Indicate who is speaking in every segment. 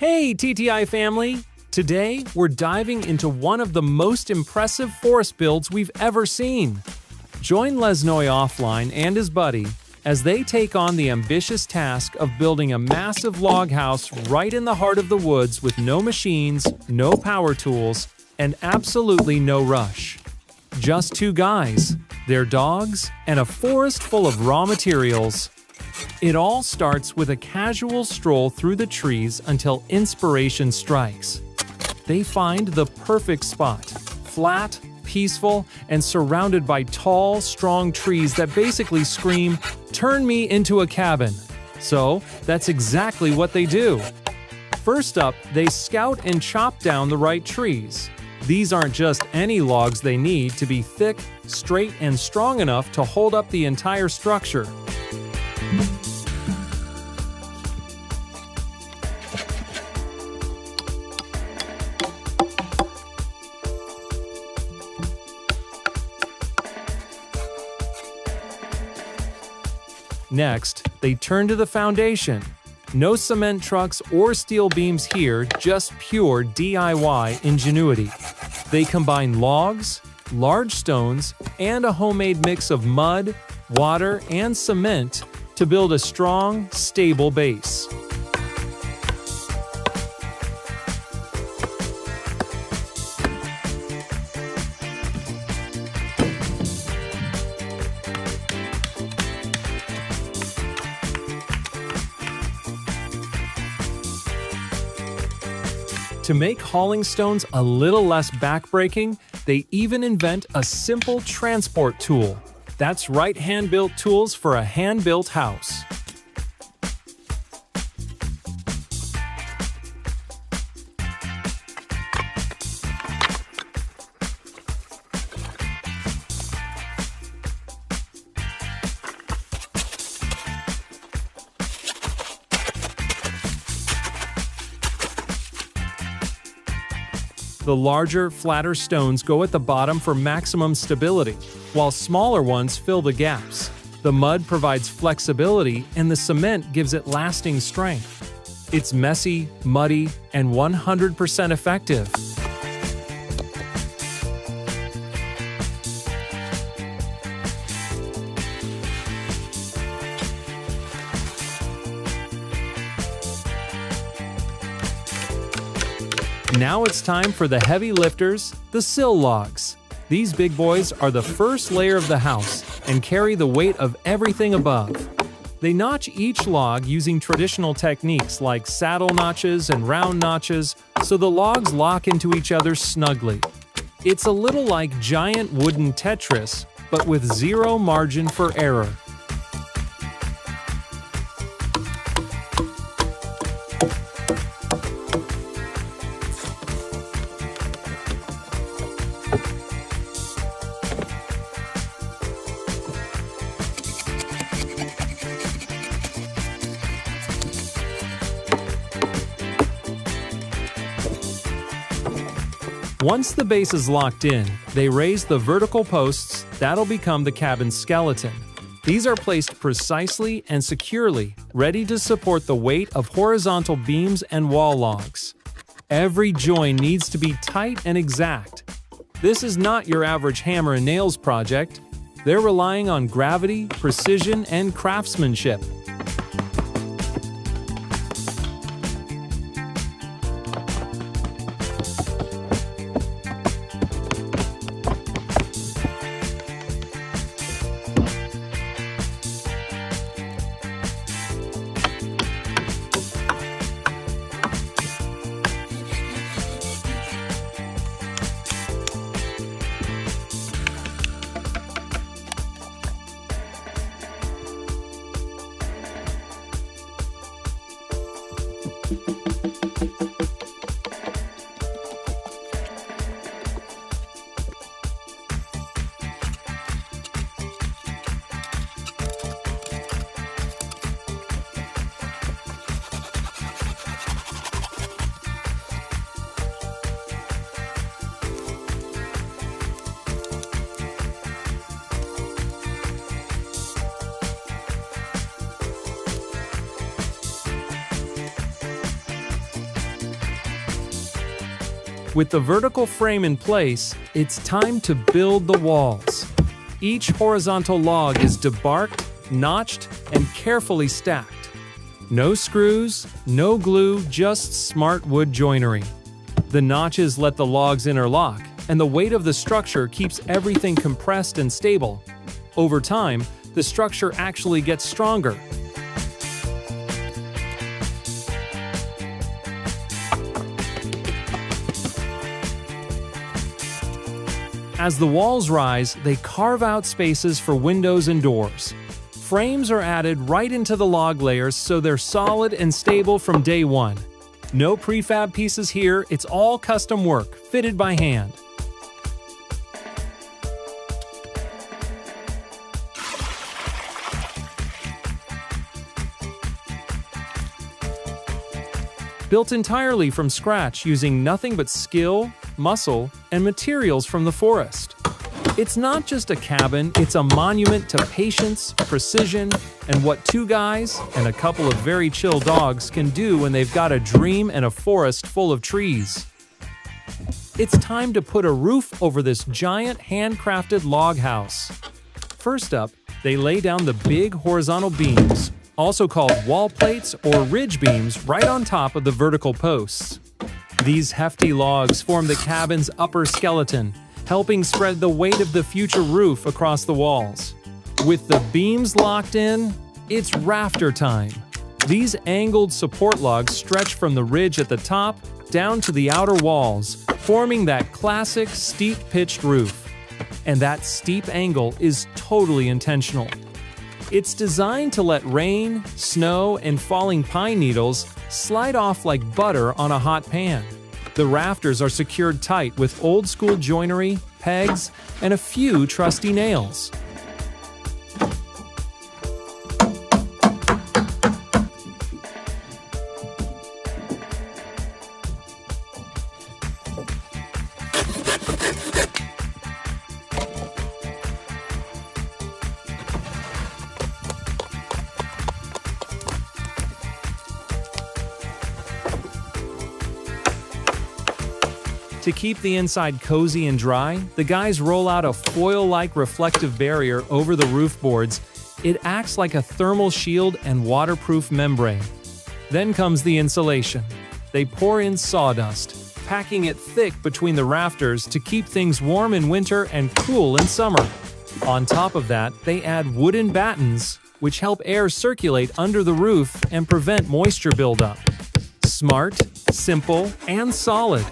Speaker 1: Hey TTI family! Today, we're diving into one of the most impressive forest builds we've ever seen. Join Lesnoy offline and his buddy as they take on the ambitious task of building a massive log house right in the heart of the woods with no machines, no power tools, and absolutely no rush. Just two guys, their dogs, and a forest full of raw materials. It all starts with a casual stroll through the trees until inspiration strikes. They find the perfect spot, flat, peaceful, and surrounded by tall, strong trees that basically scream, "Turn me into a cabin." So, that's exactly what they do. First up, they scout and chop down the right trees. These aren't just any logs they need to be thick, straight, and strong enough to hold up the entire structure. Next, they turn to the foundation. No cement trucks or steel beams here, just pure DIY ingenuity. They combine logs, large stones, and a homemade mix of mud, water, and cement to build a strong, stable base. To make hauling stones a little less backbreaking, they even invent a simple transport tool. That's right, hand-built tools for a hand-built house. The larger, flatter stones go at the bottom for maximum stability, while smaller ones fill the gaps. The mud provides flexibility, and the cement gives it lasting strength. It's messy, muddy, and 100% effective. Now it's time for the heavy lifters, the sill logs. These big boys are the first layer of the house and carry the weight of everything above. They notch each log using traditional techniques like saddle notches and round notches, so the logs lock into each other snugly. It's a little like giant wooden Tetris, but with zero margin for error. Once the base is locked in, they raise the vertical posts that'll become the cabin's skeleton. These are placed precisely and securely, ready to support the weight of horizontal beams and wall logs. Every join needs to be tight and exact. This is not your average hammer and nails project. They're relying on gravity, precision, and craftsmanship. With the vertical frame in place, it's time to build the walls. Each horizontal log is debarked, notched, and carefully stacked. No screws, no glue, just smart wood joinery. The notches let the logs interlock, and the weight of the structure keeps everything compressed and stable. Over time, the structure actually gets stronger. As the walls rise, they carve out spaces for windows and doors. Frames are added right into the log layers so they're solid and stable from day one. No prefab pieces here, it's all custom work, fitted by hand. Built entirely from scratch using nothing but skill, muscle, and materials from the forest. It's not just a cabin, it's a monument to patience, precision, and what two guys and a couple of very chill dogs can do when they've got a dream and a forest full of trees. It's time to put a roof over this giant handcrafted log house. First up, they lay down the big horizontal beams, also called wall plates or ridge beams, right on top of the vertical posts. These hefty logs form the cabin's upper skeleton, helping spread the weight of the future roof across the walls. With the beams locked in, it's rafter time. These angled support logs stretch from the ridge at the top down to the outer walls, forming that classic steep-pitched roof. And that steep angle is totally intentional. It's designed to let rain, snow, and falling pine needles slide off like butter on a hot pan. The rafters are secured tight with old-school joinery, pegs, and a few trusty nails. To keep the inside cozy and dry, the guys roll out a foil-like reflective barrier over the roof boards. It acts like a thermal shield and waterproof membrane. Then comes the insulation. They pour in sawdust, packing it thick between the rafters to keep things warm in winter and cool in summer. On top of that, they add wooden battens, which help air circulate under the roof and prevent moisture buildup. Smart, simple, and solid.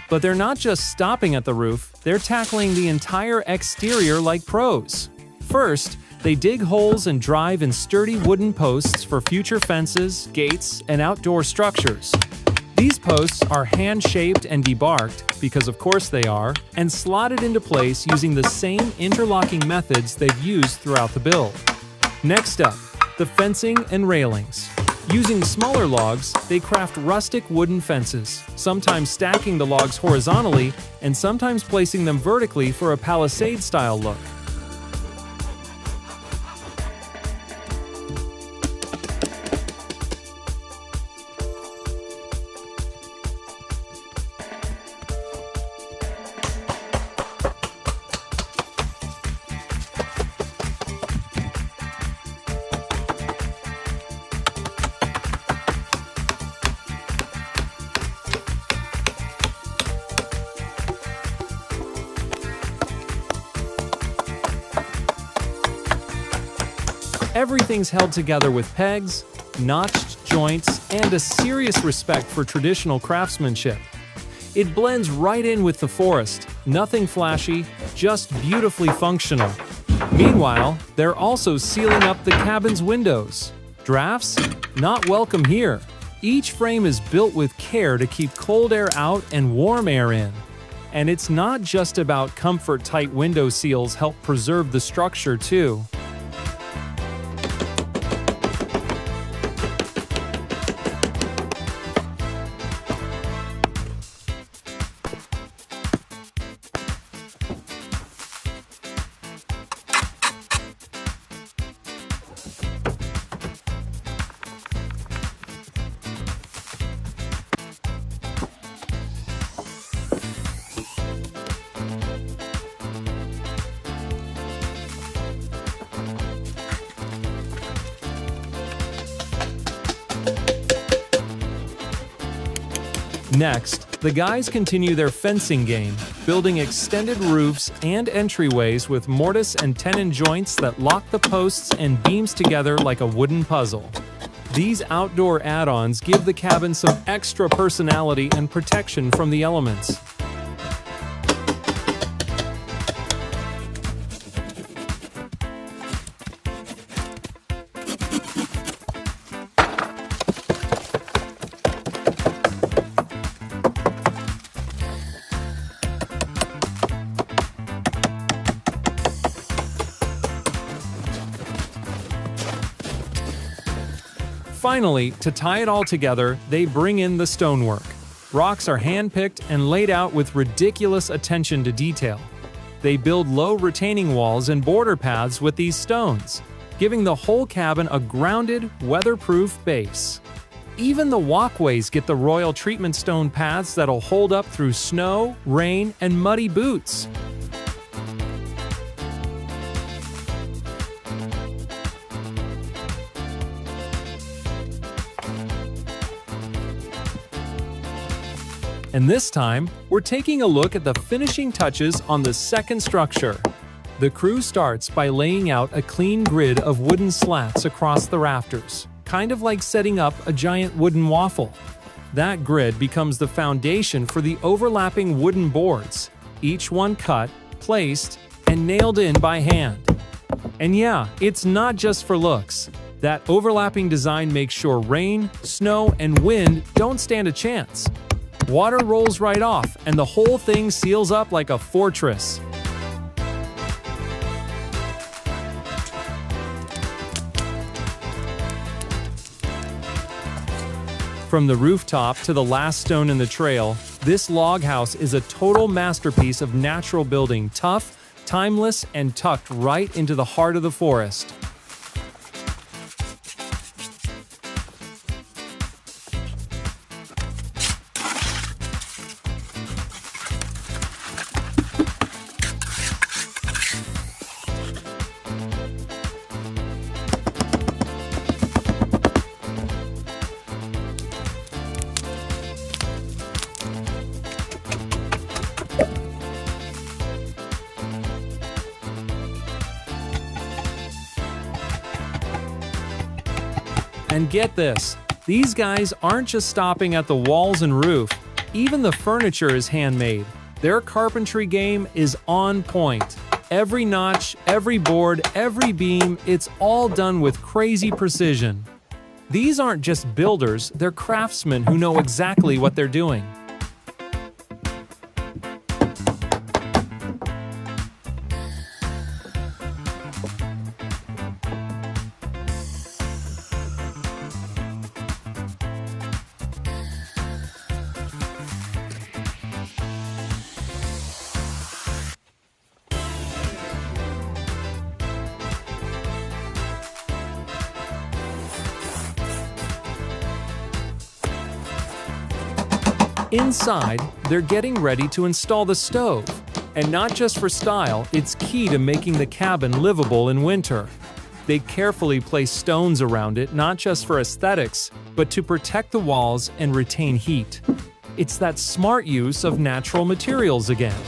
Speaker 1: But they're not just stopping at the roof, they're tackling the entire exterior like pros. First, they dig holes and drive in sturdy wooden posts for future fences, gates, and outdoor structures. These posts are hand-shaped and debarked, because of course they are, and slotted into place using the same interlocking methods they've used throughout the build. Next up, the fencing and railings. Using smaller logs, they craft rustic wooden fences, sometimes stacking the logs horizontally and sometimes placing them vertically for a palisade-style look. Everything's held together with pegs, notched joints, and a serious respect for traditional craftsmanship. It blends right in with the forest, nothing flashy, just beautifully functional. Meanwhile, they're also sealing up the cabin's windows. Drafts? Not welcome here. Each frame is built with care to keep cold air out and warm air in. And it's not just about comfort. Tight window seals help preserve the structure too. Next, the guys continue their fencing game, building extended roofs and entryways with mortise and tenon joints that lock the posts and beams together like a wooden puzzle. These outdoor add-ons give the cabin some extra personality and protection from the elements. Finally, to tie it all together, they bring in the stonework. Rocks are hand-picked and laid out with ridiculous attention to detail. They build low retaining walls and border paths with these stones, giving the whole cabin a grounded, weatherproof base. Even the walkways get the royal treatment stone paths that'll hold up through snow, rain, and muddy boots. And this time, we're taking a look at the finishing touches on the second structure. The crew starts by laying out a clean grid of wooden slats across the rafters, kind of like setting up a giant wooden waffle. That grid becomes the foundation for the overlapping wooden boards, each one cut, placed, and nailed in by hand. And yeah, it's not just for looks. That overlapping design makes sure rain, snow, and wind don't stand a chance. Water rolls right off, and the whole thing seals up like a fortress. From the rooftop to the last stone in the trail, this log house is a total masterpiece of natural building, tough, timeless, and tucked right into the heart of the forest. And get this, these guys aren't just stopping at the walls and roof. Even the furniture is handmade. Their carpentry game is on point. Every notch, every board, every beam, it's all done with crazy precision. These aren't just builders, they're craftsmen who know exactly what they're doing. Inside, they're getting ready to install the stove. And not just for style, it's key to making the cabin livable in winter. They carefully place stones around it, not just for aesthetics, but to protect the walls and retain heat. It's that smart use of natural materials again.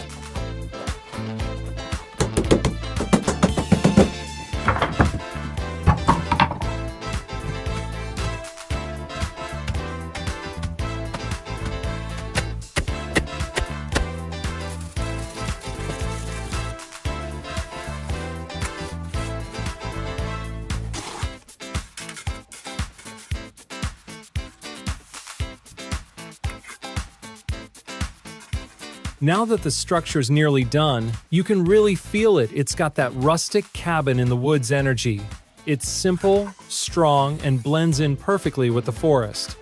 Speaker 1: Now that the structure's nearly done, you can really feel it. It's got that rustic cabin in the woods energy. It's simple, strong, and blends in perfectly with the forest.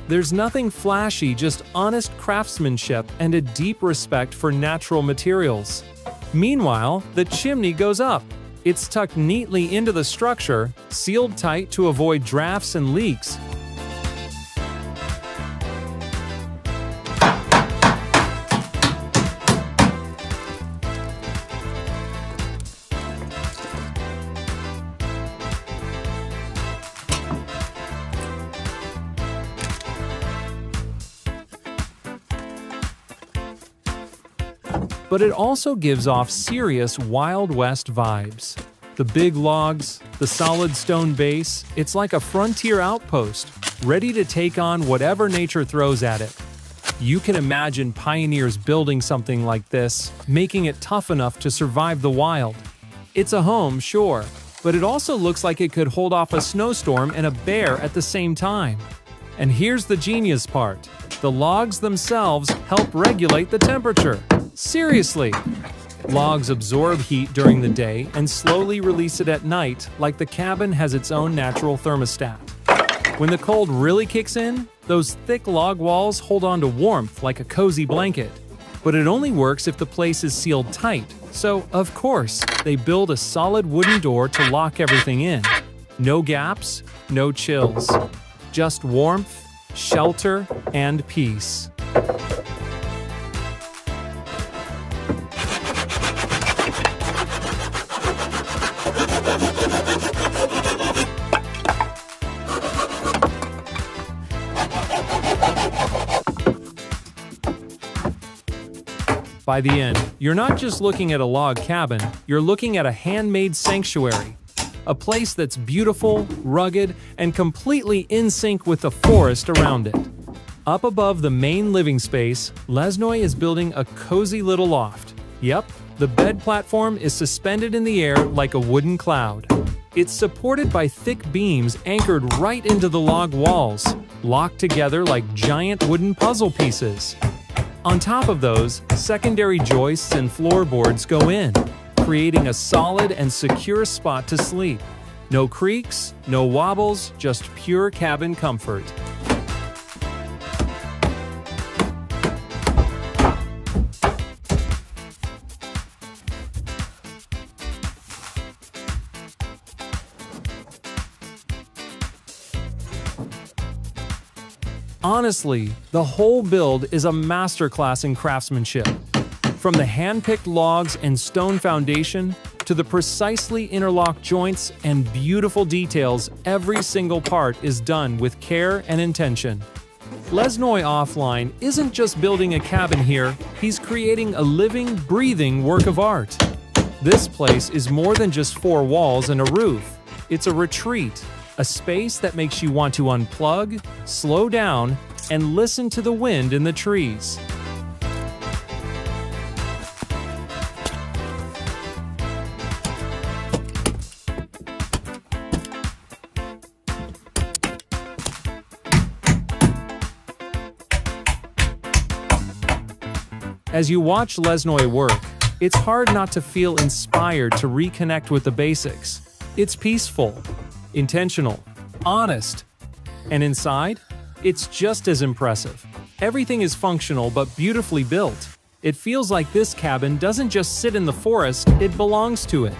Speaker 1: There's nothing flashy, just honest craftsmanship and a deep respect for natural materials. Meanwhile, the chimney goes up. It's tucked neatly into the structure, sealed tight to avoid drafts and leaks. but it also gives off serious Wild West vibes. The big logs, the solid stone base, it's like a frontier outpost, ready to take on whatever nature throws at it. You can imagine pioneers building something like this, making it tough enough to survive the wild. It's a home, sure, but it also looks like it could hold off a snowstorm and a bear at the same time. And here's the genius part. The logs themselves help regulate the temperature. Seriously! Logs absorb heat during the day and slowly release it at night, like the cabin has its own natural thermostat. When the cold really kicks in, those thick log walls hold on to warmth like a cozy blanket. But it only works if the place is sealed tight, so of course, they build a solid wooden door to lock everything in. No gaps, no chills. Just warmth, shelter, and peace. By the end, you're not just looking at a log cabin, you're looking at a handmade sanctuary. A place that's beautiful, rugged, and completely in sync with the forest around it. Up above the main living space, Lesnoy is building a cozy little loft. Yep, the bed platform is suspended in the air like a wooden cloud. It's supported by thick beams anchored right into the log walls, locked together like giant wooden puzzle pieces. On top of those, secondary joists and floorboards go in, creating a solid and secure spot to sleep. No creaks, no wobbles, just pure cabin comfort. Honestly, the whole build is a masterclass in craftsmanship. From the hand-picked logs and stone foundation to the precisely interlocked joints and beautiful details, every single part is done with care and intention. Lesnoy Offline isn't just building a cabin here, he's creating a living, breathing work of art. This place is more than just four walls and a roof. It's a retreat, a space that makes you want to unplug, slow down, and listen to the wind in the trees. As you watch Lesnoy work, it's hard not to feel inspired to reconnect with the basics. It's peaceful, intentional, honest, and inside, it's just as impressive. Everything is functional but beautifully built. It feels like this cabin doesn't just sit in the forest, it belongs to it.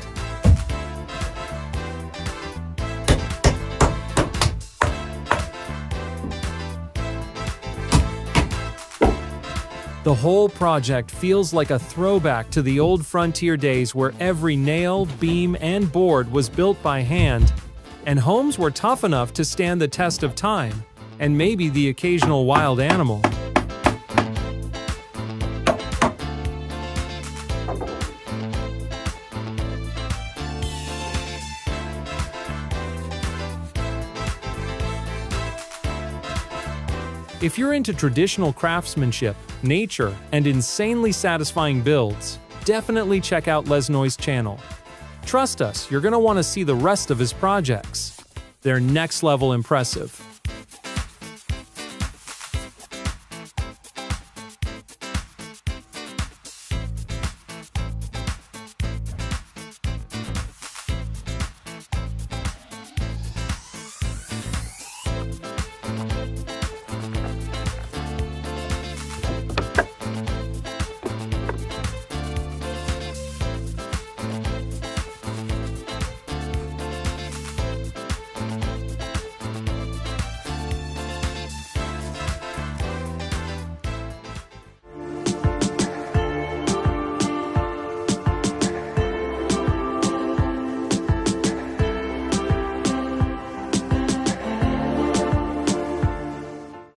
Speaker 1: The whole project feels like a throwback to the old frontier days where every nail, beam, and board was built by hand, and homes were tough enough to stand the test of time, and maybe the occasional wild animal. If you're into traditional craftsmanship, nature, and insanely satisfying builds, definitely check out Lesnoy's channel. Trust us, you're going to want to see the rest of his projects. They're next level impressive.